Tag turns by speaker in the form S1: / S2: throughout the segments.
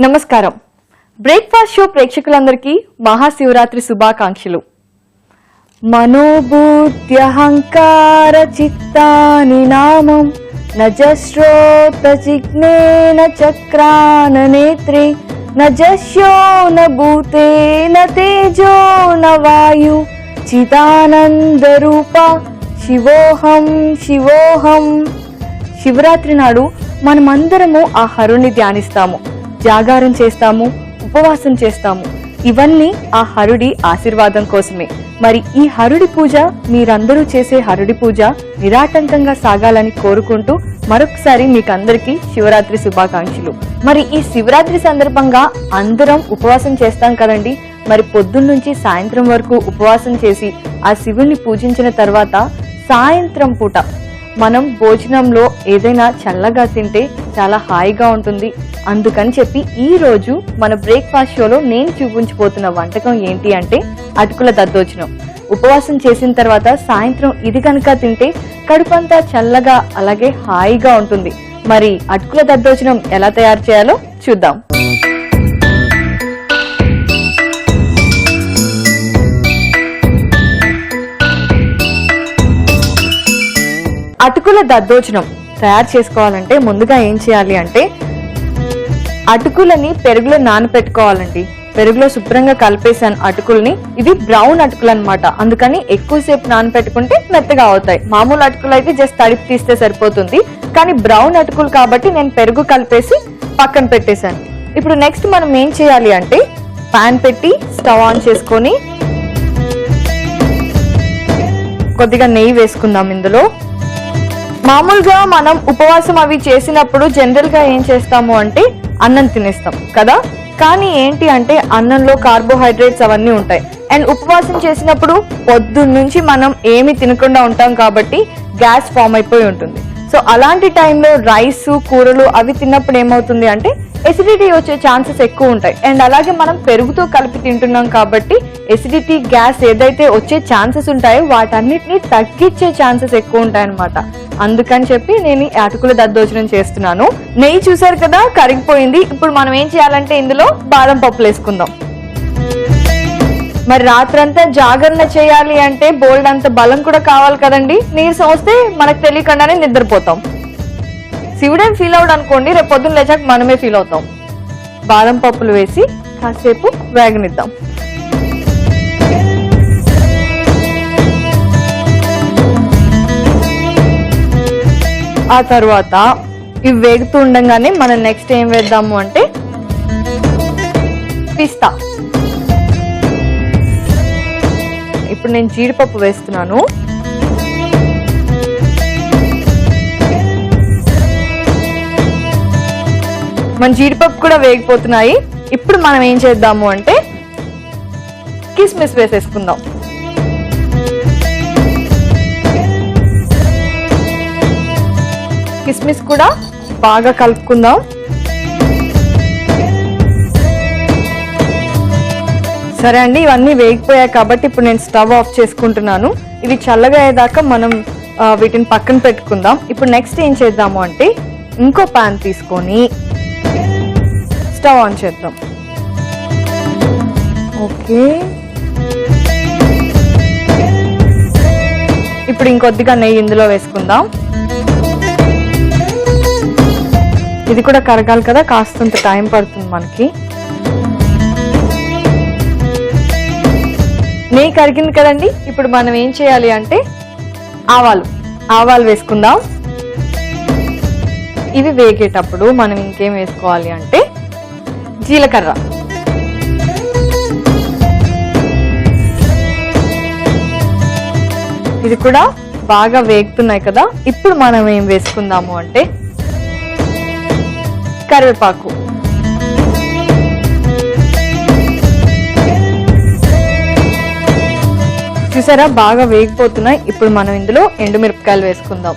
S1: నమస్కారం. Breakfast show ప్రేక్షకులందరికీ మహాశివరాత్రి శుభాకాంక్షలు. మనోబుద్ధ్యహంకార చిత్తాని నామం నజశ్రోత జిజ్ఞేన చక్రాన నేత్రే నజస్యో న భూతే న తేజో న వాయు చిదానంద రూప శివోహం శివోహం. శివరాత్రి నాడు మనమందరము ఆ హరుని ధ్యానిస్తాము, జాగారం చేస్తాము, ఉపవాసం చేస్తాము. ఇవన్నీ ఆ హరుడి ఆశీర్వాదం కోసమే. మరి ఈ హరుడి పూజ, మీరందరూ చేసే హరుడి పూజ నిరాటంకంగా సాగాలని కోరుకుంటూ మరొకసారి మీకందరికీ శివరాత్రి శుభాకాంక్షలు. మరి ఈ శివరాత్రి సందర్భంగా అందరం ఉపవాసం చేస్తాం కదండి. మరి పొద్దున్నుంచి సాయంత్రం వరకు ఉపవాసం చేసి ఆ శివుణ్ణి పూజించిన తర్వాత సాయంత్రం పూట మనం భోజనంలో ఏదైనా చల్లగా తింటే చాలా హాయిగా ఉంటుంది. అందుకని చెప్పి ఈ రోజు మన బ్రేక్ఫాస్ట్ షోలో నేను చూపించబోతున్న వంటకం ఏంటి అంటే అటుకుల దద్దోజనం. ఉపవాసం చేసిన తర్వాత సాయంత్రం ఇది కనుక తింటే కడుపంతా చల్లగా అలాగే హాయిగా ఉంటుంది. మరి అటుకుల దద్దోజనం ఎలా తయారు చేయాలో చూద్దాం. అటుకుల దద్దోజనం తయారు చేసుకోవాలంటే ముందుగా ఏం చేయాలి అంటే అటుకులని పెరుగులో నానపెట్టుకోవాలండి. పెరుగులో శుభ్రంగా కలిపేసాను అటుకుల్ని. ఇవి బ్రౌన్ అటుకులు అన్నమాట, అందుకని ఎక్కువసేపు నానపెట్టుకుంటే మెత్తగా అవుతాయి. మామూలు అటుకులు అయితే జస్ట్ తడిపి తీస్తే సరిపోతుంది, కానీ బ్రౌన్ అటుకులు కాబట్టి నేను పెరుగు కలిపేసి పక్కన పెట్టేశాను. ఇప్పుడు నెక్స్ట్ మనం ఏం చేయాలి అంటే పాన్ పెట్టి స్టవ్ ఆన్ చేసుకొని కొద్దిగా నెయ్యి వేసుకుందాం. ఇందులో మామూలుగా మనం ఉపవాసం అవి చేసినప్పుడు జనరల్ గా ఏం చేస్తాము అంటే అన్నం తినేస్తాం కదా. కానీ ఏంటి అంటే అన్నంలో కార్బోహైడ్రేట్స్ అవన్నీ ఉంటాయి. అండ్ ఉపవాసం చేసినప్పుడు పొద్దున్నుంచి మనం ఏమి తినకుండా ఉంటాం కాబట్టి గ్యాస్ ఫామ్ అయిపోయి ఉంటుంది. సో అలాంటి టైంలో రైస్, కూరలు అవి తిన్నప్పుడు ఏమవుతుంది అంటే ఎసిడిటీ వచ్చే ఛాన్సెస్ ఎక్కువ ఉంటాయి. అండ్ అలాగే మనం పెరుగుతో కలిపి తింటున్నాం కాబట్టి ఎసిడిటీ, గ్యాస్ ఏదైతే వచ్చే ఛాన్సెస్ ఉంటాయో వాటన్నిటిని తగ్గించే ఛాన్సెస్ ఎక్కువ ఉంటాయి అన్నమాట. అందుకని చెప్పి నేను అటుకుల దద్దోజనం చేస్తున్నాను. నెయ్యి చూసారు కదా, కరిగిపోయింది. ఇప్పుడు మనం ఏం చేయాలంటే ఇందులో బాదం పప్పులు వేసుకుందాం. మరి రాత్రంతా జాగరణ చేయాలి అంటే బోల్డ్ అంత బలం కూడా కావాలి కదండి. నీరసం వస్తే మనకు తెలియకుండానే నిద్రపోతాం. శివుడేం ఫీల్ అవుడు అనుకోండి, రేపు పొద్దున్న లేచాక మనమే ఫీల్ అవుతాం. బాదం పప్పులు వేసి కాసేపు వేగనిద్దాం. ఆ తర్వాత ఇవి వేగుతూ ఉండగానే మనం నెక్స్ట్ ఏం వేద్దాము అంటే పిస్తా. ఇప్పుడు నేను జీడిపప్పు వేస్తున్నాను. మన జీడిపప్పు కూడా వేగిపోతున్నాయి. ఇప్పుడు మనం ఏం చేద్దాము అంటే కిస్మిస్ వేసేసుకుందాం. కిస్మిస్ కూడా బాగా కలుపుకుందాం. సరే అండి, ఇవన్నీ వేగిపోయాయి కాబట్టి ఇప్పుడు నేను స్టవ్ ఆఫ్ చేసుకుంటున్నాను. ఇవి చల్లగా అయ్యేదాకా మనం వీటిని పక్కన పెట్టుకుందాం. ఇప్పుడు నెక్స్ట్ ఏం చేద్దాము అంటే ఇంకో పాన్ తీసుకొని స్టవ్ ఆన్ చేద్దాం. ఓకే, ఇప్పుడు ఇంకొద్దిగా నెయ్యి ఇందులో వేసుకుందాం. ఇది కూడా కరగాలి కదా, కాస్తంత టైం పడుతుంది మనకి. నెయ్యి కరిగింది కదండి. ఇప్పుడు మనం ఏం చేయాలి అంటే ఆవాలు వేసుకుందాం. ఇవి వేగేటప్పుడు మనం ఇంకేం వేసుకోవాలి అంటే జీలకర్ర. ఇది కూడా బాగా వేగుతున్నాయి కదా. ఇప్పుడు మనం ఏం వేసుకుందాము అంటే కరివేపాకు. చూసారా, బాగా వేగిపోతున్నాయి. ఇప్పుడు మనం ఇందులో ఎండుమిరపకాయలు వేసుకుందాం.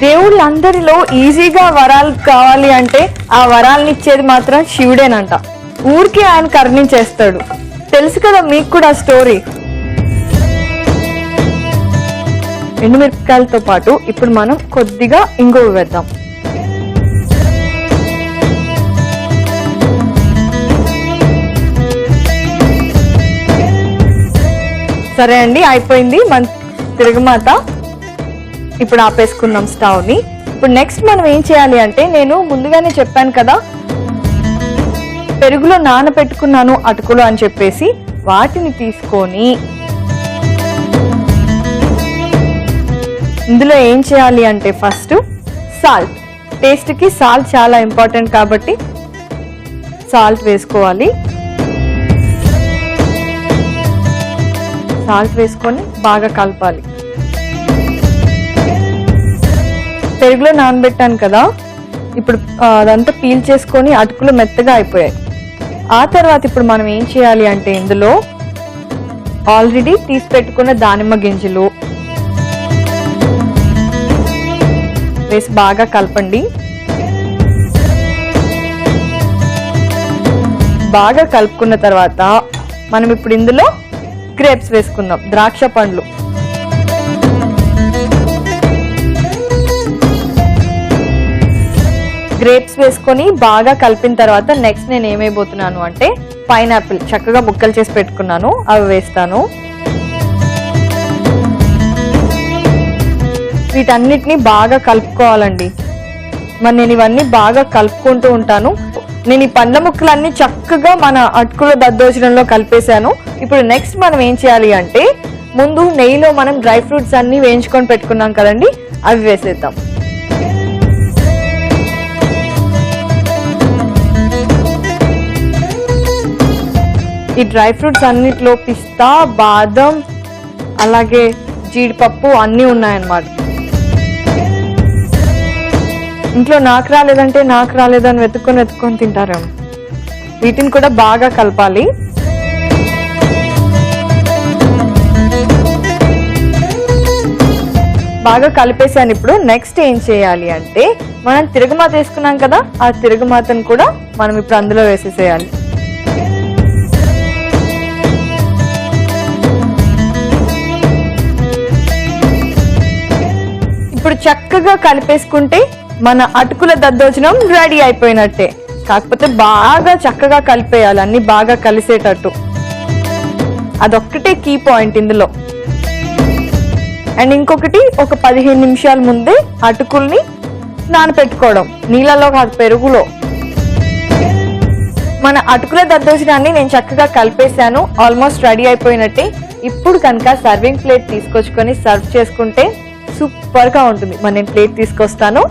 S1: దేవుళ్ళందరిలో ఈజీగా వరాలు కావాలి అంటే ఆ వరాలను ఇచ్చేది మాత్రం శివుడేనంట. ఊరికే ఆయన కరుణించేస్తాడు. తెలుసు కదా మీకు కూడా స్టోరీ. ఎండుమిరపకాయలతో పాటు ఇప్పుడు మనం కొద్దిగా ఇంగువ వేద్దాం. సరే అండి, అయిపోయింది మన తిరగమాత. ఇప్పుడు ఆపేసుకున్నాం స్టవ్ని. ఇప్పుడు నెక్స్ట్ మనం ఏం చేయాలి అంటే, నేను ముందుగానే చెప్పాను కదా పెరుగులో నానబెట్టుకున్నాను అటుకులు అని చెప్పేసి, వాటిని తీసుకొని ఇందులో ఏం చేయాలి అంటే ఫస్ట్ సాల్ట్, టేస్ట్కి సాల్ట్ చాలా ఇంపార్టెంట్ కాబట్టి సాల్ట్ వేసుకోవాలి. సాల్ట్ వేసుకొని బాగా కలపాలి. పెరుగులో నానబెట్టాను కదా, ఇప్పుడు అదంతా పీల్ చేసుకొని అటుకులు మెత్తగా అయిపోయాయి. ఆ తర్వాత ఇప్పుడు మనం ఏం చేయాలి అంటే, ఇందులో ఆల్రెడీ తీసి పెట్టుకున్న దానిమ్మ గింజలు వేసి బాగా కలపండి. బాగా కలుపుకున్న తర్వాత మనం ఇప్పుడు ఇందులో గ్రేప్స్ వేసుకుందాం, ద్రాక్ష పండ్లు. గ్రేప్స్ వేసుకొని బాగా కలిపిన తర్వాత నెక్స్ట్ నేను ఏమైపోతున్నాను అంటే, పైనాపిల్ చక్కగా ముక్కలు చేసి పెట్టుకున్నాను, అవి వేస్తాను. వీటన్నిటిని బాగా కలుపుకోవాలండి. మరి నేను ఇవన్నీ బాగా కలుపుకుంటూ ఉంటాను. నేను ఈ పండ్ల ముక్కలన్నీ చక్కగా మన అటుకుల దద్దోజనంలో కలిపేశాను. ఇప్పుడు నెక్స్ట్ మనం ఏం చేయాలి అంటే, ముందు నెయ్యిలో మనం డ్రై ఫ్రూట్స్ అన్ని వేయించుకొని పెట్టుకున్నాం కదండి, అవి వేసేద్దాం. ఈ డ్రై ఫ్రూట్స్ అన్నిట్లో పిస్తా, బాదం, అలాగే జీడిపప్పు అన్నీ ఉన్నాయన్నమాట. ఇంట్లో నాకు రాలేదని వెతుక్కొని తింటారేమో. వీటిని కూడా బాగా కలపాలి. బాగా కలిపేసాను. ఇప్పుడు నెక్స్ట్ ఏం చేయాలి అంటే, మనం తిరగమాత వేసుకున్నాం కదా, ఆ తిరగమాతను కూడా మనం ఇప్పుడు అందులో వేసేసేయాలి. ఇప్పుడు చక్కగా కలిపేసుకుంటే మన అటుకుల దద్దోజనం రెడీ అయిపోయినట్టే. కాకపోతే బాగా చక్కగా కలిపేయాలి, అన్ని బాగా కలిసేటట్టు. అదొక్కటే కీ పాయింట్ ఇందులో. అండ్ ఇంకొకటి, ఒక 15 నిమిషాల ముందే అటుకుల్ని నానపెట్టుకోవడం, నీళ్ళలో కాదు పెరుగులో. మన అటుకుల దద్దోజనాన్ని నేను చక్కగా కలిపేశాను, ఆల్మోస్ట్ రెడీ అయిపోయినట్టే. ఇప్పుడు కనుక సర్వింగ్ ప్లేట్ తీసుకొచ్చుకొని సర్వ్ చేసుకుంటే సూపర్ గా ఉంటుంది. మరి నేను ప్లేట్ తీసుకొస్తాను.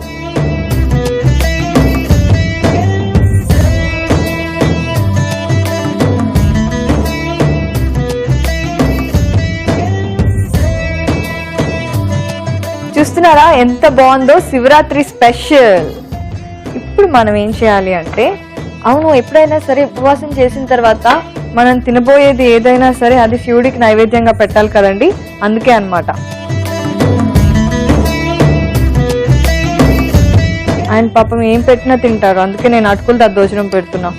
S1: చూస్తున్నారా ఎంత బాగుందో, శివరాత్రి స్పెషల్. ఇప్పుడు మనం ఏం చేయాలి అంటే, అవును ఎప్పుడైనా సరే ఉపవాసం చేసిన తర్వాత మనం తినబోయేది ఏదైనా సరే అది శివుడికి నైవేద్యంగా పెట్టాలి కదండి, అందుకే అన్నమాట. ఆయన పాపం ఏం పెట్టినా తింటారు, అందుకే నేను అటుకుల దద్దోజనం పెడుతున్నా.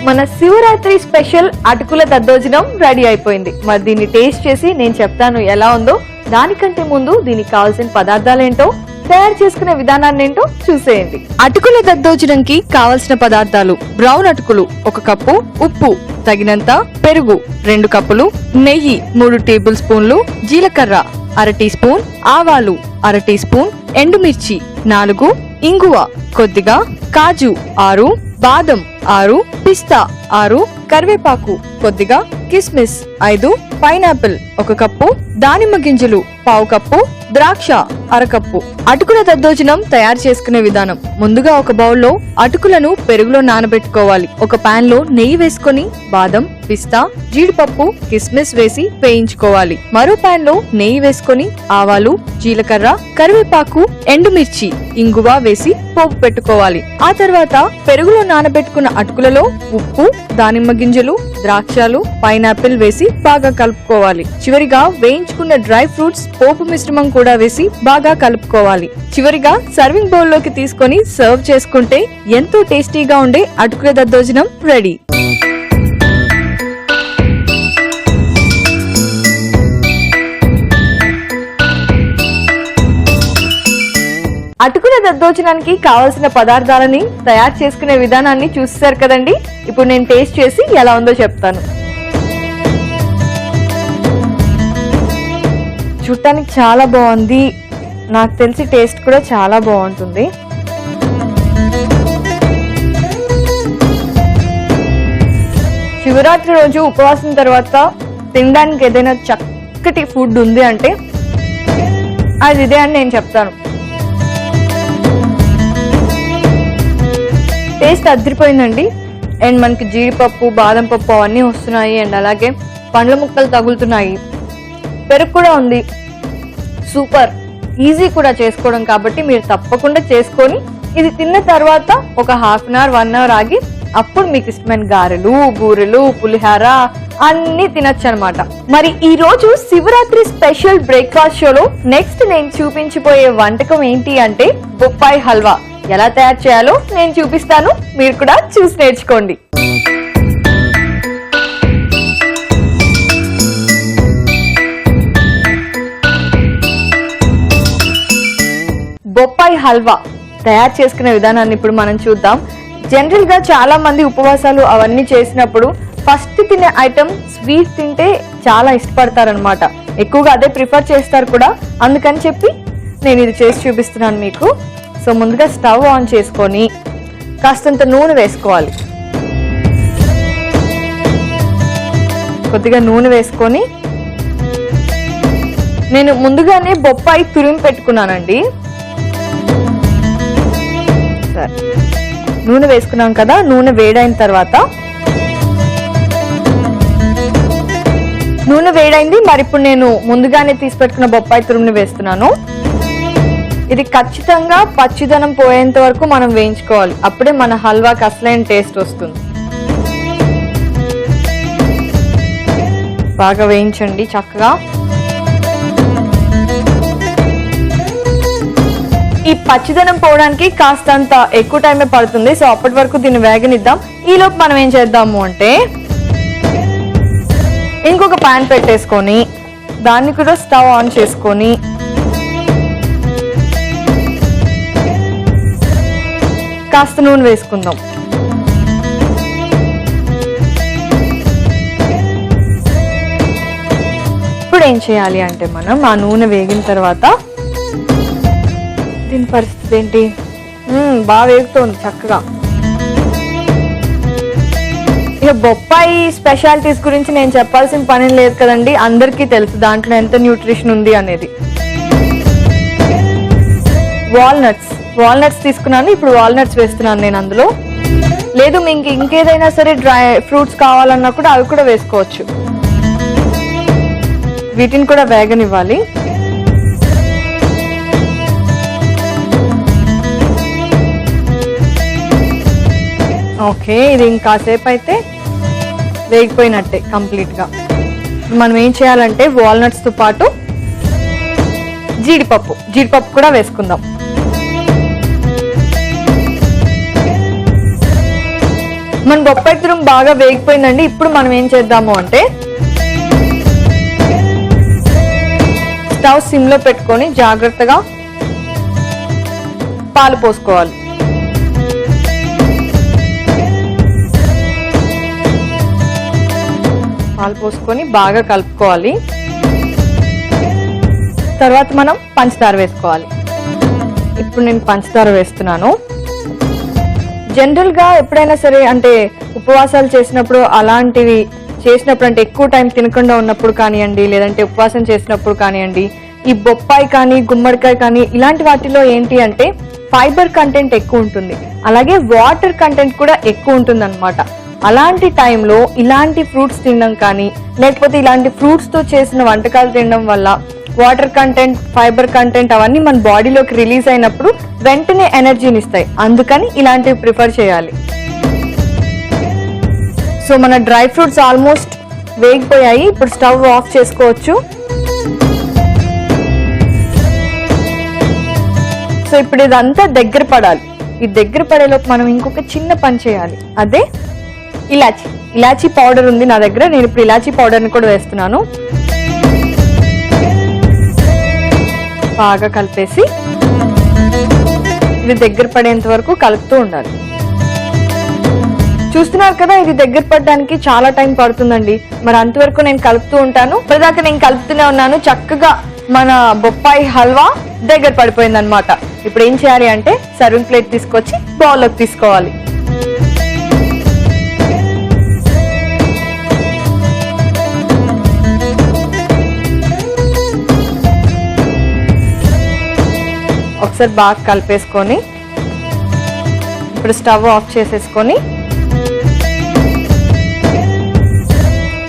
S1: మన శివరాత్రి స్పెషల్ అటుకుల దద్దోజనం రెడీ అయిపోయింది. మరి దీన్ని టేస్ట్ చేసి నేను చెప్తాను ఎలా ఉందో. దానికంటే ముందు దీనికి కావాల్సిన పదార్థాలు ఏంటో, తయారు చేసుకునే విధానాన్ని ఏంటో చూసేయండి. అటుకుల దద్దోజనంకి కావలసిన పదార్థాలు: బ్రౌన్ అటుకులు 1 కప్పు, ఉప్పు తగినంత, పెరుగు 2 కప్పులు, నెయ్యి 3 టేబుల్ స్పూన్లు, జీలకర్ర 1/2 టీ స్పూన్, ఆవాలు 1/2 టీ స్పూన్, ఎండుమిర్చి 4, ఇంగువ కొద్దిగా, కాజు 6, బాదం 6, పిస్తా 6, కరివేపాకు కొద్దిగా, కిస్మిస్ 5, పైనాపిల్ 1 కప్పు, దానిమ్మ గింజలు 1/2 కప్పు, ద్రాక్ష 1/2 కప్పు. అటుకుల దద్దోజనం తయారు చేసుకునే విధానం: ముందుగా ఒక బౌల్లో అటుకులను పెరుగులో నానబెట్టుకోవాలి. ఒక పాన్ లో నెయ్యి వేసుకొని బాదం, పిస్తా, జీడిపప్పు, కిస్మిస్ వేసి వేయించుకోవాలి. మరో పాన్ లో నెయ్యి వేసుకొని ఆవాలు, జీలకర్ర, కరివేపాకు, ఎండుమిర్చి, ఇంగువ వేసి పోపు పెట్టుకోవాలి. ఆ తర్వాత పెరుగులో నానబెట్టుకున్న అటుకులలో ఉప్పు, దానిమ్మ గింజలు, ద్రాక్షలు, పైనాపిల్ వేసి బాగా కలుపుకోవాలి. చివరిగా వేయించుకున్న డ్రై ఫ్రూట్స్, పోపు మిశ్రమం కూడా వేసి బాగా కలుపుకోవాలి. చివరిగా సర్వింగ్ బౌల్ లోకి తీసుకొని సర్వ్ చేసుకుంటే ఎంతో టేస్టీగా ఉండే అటుకుల దద్దోజనం రెడీ. అటుకుల దద్దోజనానికి కావలసిన పదార్థాలని తయారు చేసుకునే విధానాన్ని చూస్తారు కదండి. ఇప్పుడు నేను టేస్ట్ చేసి ఎలా ఉందో చెప్తాను. చూడటానికి చాలా బాగుంది. నాకు తెలిసి టేస్ట్ కూడా చాలా బాగుంటుంది. శివరాత్రి రోజు ఉపవాసం తర్వాత తినడానికి ఏదైనా చక్కటి ఫుడ్ ఉంది అంటే అది ఇదే అని నేను చెప్తాను. టేస్ట్ అదిరిపోయిందండి. అండ్ మనకి జీడిపప్పు, బాదం పప్పు అవన్నీ వస్తున్నాయి. అండ్ అలాగే పండ్ల ముక్కలు తగులుతున్నాయి. పెరుగు కూడా ఉంది. సూపర్ ఈజీ కూడా చేసుకోవడం కాబట్టి మీరు తప్పకుండా చేసుకొని ఇది తిన్న తర్వాత ఒక హాఫ్ అన్ అవర్ 1 అవర్ ఆగి అప్పుడు మీకు ఇష్టమైన గారెలు, బూరెలు, పులిహార అన్ని తినొచ్చు అనమాట. మరి ఈ రోజు శివరాత్రి స్పెషల్ బ్రేక్ఫాస్ట్ షోలో నెక్స్ట్ నేను చూపించిపోయే వంటకం ఏంటి అంటే బొప్పాయి హల్వా. ఎలా తయారు చేయాలో నేను చూపిస్తాను, మీరు కూడా చూసి నేర్చుకోండి. బొప్పాయి హల్వా తయారు చేసుకునే విధానాన్ని ఇప్పుడు మనం చూద్దాం. జనరల్ గా చాలా మంది ఉపవాసాలు అవన్నీ చేసినప్పుడు ఫస్ట్ తినే ఐటమ్ స్వీట్ తింటే చాలా ఇష్టపడతారనమాట. ఎక్కువగా అదే ప్రిఫర్ చేస్తారు కూడా. అందుకని చెప్పి నేను ఇది చేసి చూపిస్తున్నాను మీకు. సో ముందుగా స్టవ్ ఆన్ చేసుకొని కాస్తంత నూనె వేసుకోవాలి. కొద్దిగా నూనె వేసుకొని నేను ముందుగానే బొప్పాయి తురిమి పెట్టుకున్నానండి. సరే, నూనె వేసుకున్నాం కదా. నూనె వేడైన తర్వాత నూనె వేడైంది. మరి ఇప్పుడు నేను ముందుగానే తీసి పెట్టుకున్న బొప్పాయి తురుముని వేస్తున్నాను. ఇది ఖచ్చితంగా పచ్చిదనం పోయేంత వరకు మనం వేయించుకోవాలి. అప్పుడే మన హల్వాకి అసలైన టేస్ట్ వస్తుంది. బాగా వేయించండి చక్కగా. ఈ పచ్చిదనం పోవడానికి కాస్తంత ఎక్కువ టైమే పడుతుంది. సో అప్పటి వరకు దీన్ని వేగనిద్దాం. ఈలోపు మనం ఏం చేద్దాము అంటే ఇంకొక ప్యాన్ పెట్టేసుకొని దాన్ని కూడా స్టవ్ ఆన్ చేసుకొని కాస్త నూనె వేసుకుందాం. ఇప్పుడు ఏం చేయాలి అంటే మనం ఆ నూనె వేగిన తర్వాత దీని పరిస్థితి ఏంటి, బాగా వేగుతోంది చక్కగా. ఇక బొప్పాయి స్పెషాలిటీస్ గురించి నేను చెప్పాల్సిన పని లేదు కదండి. అందరికీ తెలుసు దాంట్లో ఎంత న్యూట్రిషన్ ఉంది అనేది. వాల్నట్స్ తీసుకున్నాను. ఇప్పుడు వాల్నట్స్ వేస్తున్నాను నేను అందులో. లేదు మీకు ఇంకేదైనా సరే డ్రై ఫ్రూట్స్ కావాలన్నా కూడా అవి కూడా వేసుకోవచ్చు. వీటిని కూడా వేగనివ్వాలి. ఓకే, ఇది ఇంకాసేపు అయితే వేగిపోయినట్టే కంప్లీట్ గా. మనం ఏం చేయాలంటే వాల్నట్స్ తో పాటు జీడిపప్పు కూడా వేసుకుందాం. మన బొప్పాయి తురుము బాగా వేగిపోయిందండి. ఇప్పుడు మనం ఏం చేద్దాము అంటే స్టవ్ సిమ్ లో పెట్టుకొని జాగ్రత్తగా పాలు పోసుకోవాలి. పాలు పోసుకొని బాగా కలుపుకోవాలి. తర్వాత మనం పంచదార వేసుకోవాలి. ఇప్పుడు నేను పంచదార వేస్తున్నాను. జనరల్ గా ఎప్పుడైనా సరే అంటే ఉపవాసాలు చేసినప్పుడు అలాంటివి చేసినప్పుడు అంటే ఎక్కువ టైం తినకుండా ఉన్నప్పుడు కానివ్వండి, లేదంటే ఉపవాసం చేసినప్పుడు కానివ్వండి, ఈ బొప్పాయి కానీ గుమ్మడికాయ కానీ ఇలాంటి వాటిలో ఏంటి అంటే ఫైబర్ కంటెంట్ ఎక్కువ ఉంటుంది. అలాగే వాటర్ కంటెంట్ కూడా ఎక్కువ ఉంటుంది అన్నమాట. అలాంటి టైంలో ఇలాంటి ఫ్రూట్స్ తినడం కానీ లేకపోతే ఇలాంటి ఫ్రూట్స్ తో చేసిన వంటకాలు తినడం వల్ల వాటర్ కంటెంట్, ఫైబర్ కంటెంట్ అవన్నీ మన బాడీలోకి రిలీజ్ అయినప్పుడు వెంటనే ఎనర్జీని ఇస్తాయి. అందుకని ఇలాంటివి ప్రిఫర్ చేయాలి. సో మన డ్రై ఫ్రూట్స్ ఆల్మోస్ట్ వేగిపోయాయి. ఇప్పుడు స్టవ్ ఆఫ్ చేసుకోవచ్చు. సో ఇప్పుడు ఇదంతా దగ్గర పడాలి. ఈ దగ్గర పడేలోపు మనం ఇంకొక చిన్న పని చేయాలి. అదే ఇలాచీ పౌడర్ ఉంది నా దగ్గర. నేను ఇప్పుడు ఇలాచీ పౌడర్ని కూడా వేస్తున్నాను. బాగా కలిపేసి ఇది దగ్గర పడేంత వరకు కలుపుతూ ఉండాలి. చూస్తున్నారు కదా, ఇది దగ్గర పడడానికి చాలా టైం పడుతుందండి. మరి అంతవరకు నేను కలుపుతూ ఉంటాను. ఇప్పటిదాకా నేను కలుపుతూనే ఉన్నాను. చక్కగా మన బొప్పాయి హల్వా దగ్గర పడిపోయింది అనమాట. ఇప్పుడు ఏం చేయాలి అంటే సర్వింగ్ ప్లేట్ తీసుకొచ్చి బౌల్లోకి తీసుకోవాలి. ఒకసారి బాగా కలిపేసుకొని ఇప్పుడు స్టవ్ ఆఫ్ చేసేసుకొని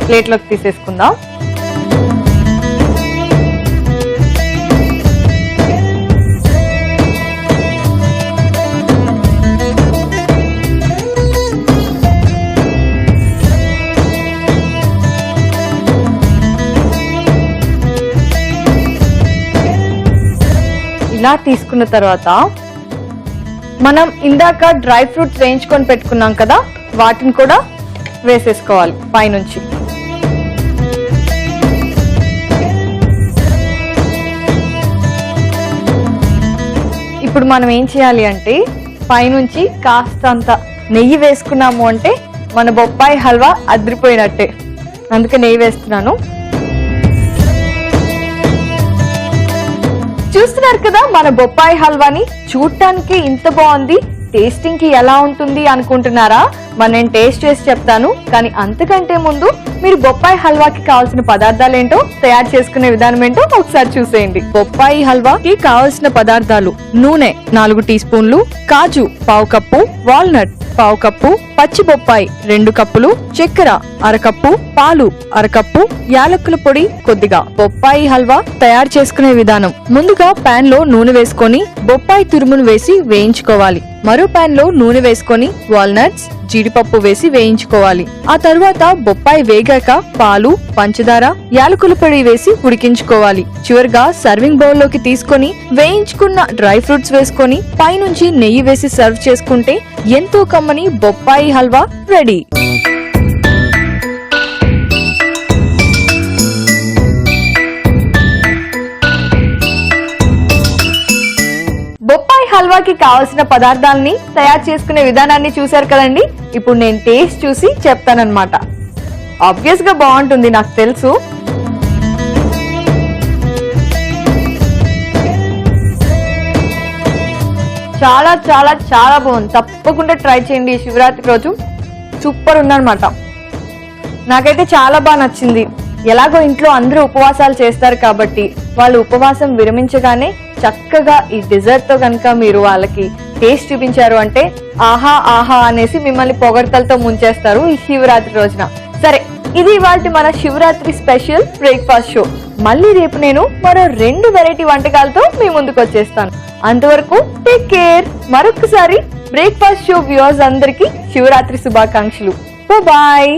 S1: ప్లేట్లోకి తీసేసుకుందాం. ఇలా తీసుకున్న తర్వాత మనం ఇందాక డ్రై ఫ్రూట్స్ వేయించుకొని పెట్టుకున్నాం కదా, వాటిని కూడా వేసేసుకోవాలి పైనుంచి. ఇప్పుడు మనం ఏం చేయాలి అంటే పైనుంచి కాస్తంత నెయ్యి వేసుకున్నాము అంటే మన బొప్పాయి హల్వా అదిరిపోయినట్టే. అందుకే నెయ్యి వేస్తున్నాను. చూస్తున్నారు కదా మన బొప్పాయి హల్వాని. చూడటానికి ఇంత బాగుంది, టేస్టింగ్ కి ఎలా ఉంటుంది అనుకుంటున్నారా? మరి నేను టేస్ట్ చేసి చెప్తాను. కానీ అంతకంటే ముందు మీరు బొప్పాయి హల్వాకి కావాల్సిన పదార్థాలు ఏంటో, తయారు చేసుకునే విధానం ఏంటో ఒకసారి చూసేయండి. బొప్పాయి హల్వాకి కావాల్సిన పదార్థాలు: నూనె 4 టీ స్పూన్లు, కాజు 1/2 కప్పు, వాల్నట్ 1/2 కప్పు, పచ్చి బొప్పాయి 2 కప్పులు, చక్కెర 1/2 కప్పు, పాలు 1/2 కప్పు, యాలకుల పొడి కొద్దిగా. బొప్పాయి హల్వా తయారు చేసుకునే విధానం: ముందుగా పాన్ లో నూనె వేసుకొని బొప్పాయి తురుమును వేసి వేయించుకోవాలి. మరో పాన్ లో నూనె వేసుకొని వాల్నట్స్, జీడిపప్పు వేసి వేయించుకోవాలి. ఆ తరువాత బొప్పాయి వేగాక పాలు, పంచదార, యాలకుల పొడి వేసి ఉడికించుకోవాలి. చివరిగా సర్వింగ్ బౌల్ లోకి తీసుకొని వేయించుకున్న డ్రై ఫ్రూట్స్ వేసుకొని పైనుంచి నెయ్యి వేసి సర్వ్ చేసుకుంటే ఎంతో కమ్మని బొప్పాయి హల్వా రెడీ. బొప్పాయి హల్వాకి కావాల్సిన పదార్థాలని తయారు చేసుకునే విధానాన్ని చూశారు కదండి. ఇప్పుడు నేను టేస్ట్ చూసి చెప్తానన్నమాట. ఆబ్వియస్ గా బాగుంటుంది, నాకు తెలుసు. చాలా చాలా చాలా బాగుంది. తప్పకుండా ట్రై చేయండి ఈ శివరాత్రి రోజు. సూపర్ ఉందన్నమాట. నాకైతే చాలా బాగా నచ్చింది. ఎలాగో ఇంట్లో అందరూ ఉపవాసాలు చేస్తారు కాబట్టి వాళ్ళు ఉపవాసం విరమించగానే చక్కగా ఈ డిజర్ట్ తో కనుక మీరు వాళ్ళకి టేస్ట్ చూపించారు అంటే ఆహా ఆహా అనేసి మిమ్మల్ని పొగడ్తలతో ముంచేస్తారు ఈ శివరాత్రి రోజున. సరే, ఇది ఇవాల్టి మన శివరాత్రి స్పెషల్ బ్రేక్ఫాస్ట్ షో. మళ్ళీ రేపు నేను మరో 2 వెరైటీ వంటకాలతో మీ ముందుకు వచ్చేస్తాను. అంతవరకు టేక్ కేర్. మరొకసారి బ్రేక్ఫాస్ట్ షో వ్యూవర్స్ అందరికీ శివరాత్రి శుభాకాంక్షలు. బాయ్.